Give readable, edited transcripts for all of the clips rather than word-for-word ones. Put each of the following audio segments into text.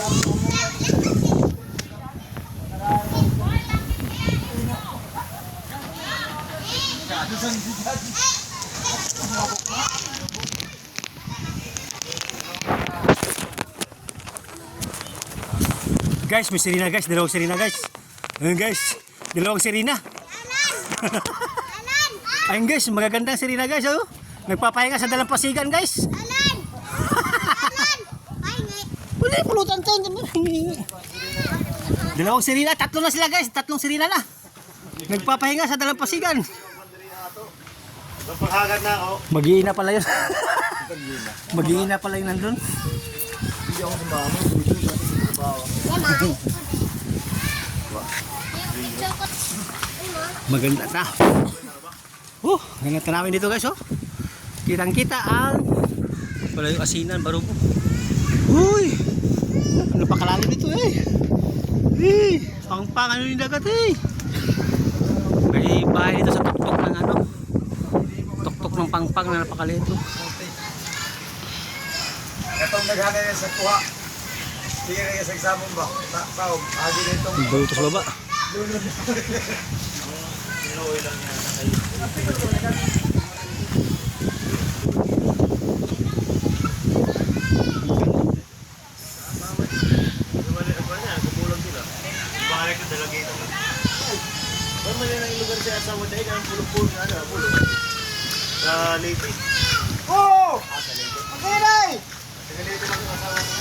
Guys, may sirena guys, dalawang sirena guys. Ayun guys, dalawang sirena. Ayun guys, magagandang sirena guys, oh. Nagpapahinga sa dalampasigan guys. Wala pulutan tayo. Dalawang sirena, tatlo na sila guys, tatlong sirena na. Nagpapahinga sa dalampasigan. Paghagat na ako. Mag-iina pala yun. Mag-iina pala yun nandun. Hindi ako sumama. Maganda na. Ganda namin dito guys, oh. Kitang-kita ang wala yung asinan, barubo. Uy! Napakalalim dito eh. Pang-pang ano yung dagat eh. May bahay dito sa tuktok ng ano. Tuktok ng pang-pang na napakalito. Itong naghanay na sa kuha. Sige na sa examon ba? Taom. Agi na itong... Dito sa baba. Sa Leyte. Oh! Sa Leyte. Okay, Nay! Sa Leyte lang yung asawa mo.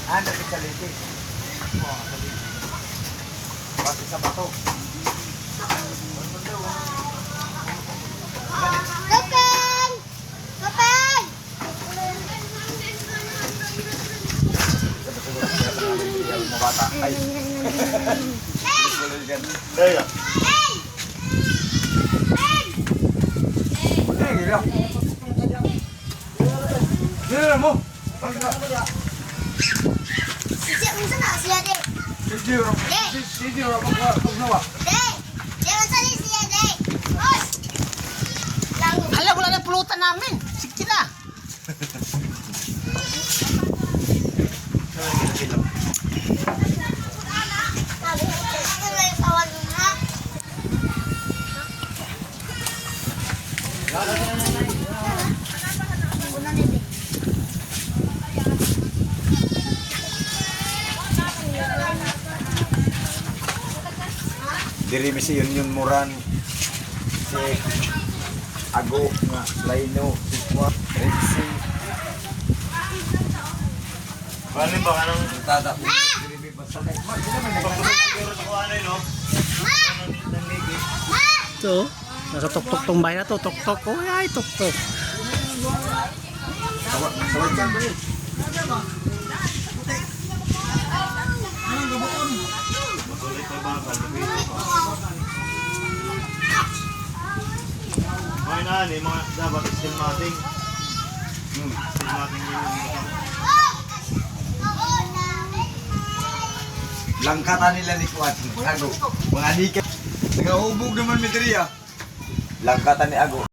Napit sa Leyte. Sa Leyte. Bakit sa bato? Kapeng! Kapeng! Mabata. Ay. Kaya. Gila. Gila mo. Sisi, unsa na siya de? Sisi ora pagnawa. De! De, unsa ni siya de? Os! Hala, wala na pulutan namin. Sige na. Diri misi yun muran si Ago nga Laino Sukwa Rensi. Bali ba kanang tata diri mi basta kay ma dili man nagpapagpapiro sa kuha no. Ito, nasa tuktok tong bahay na to. Tuktok. Oh, ay, tuktok. Sawad kan ba? May na ni mga dapat still mating. Still mating yun. Langkata nila ni Kuat. Ago. Mga niket. Nagahubog naman mi diri ah. Langkata ni Ago.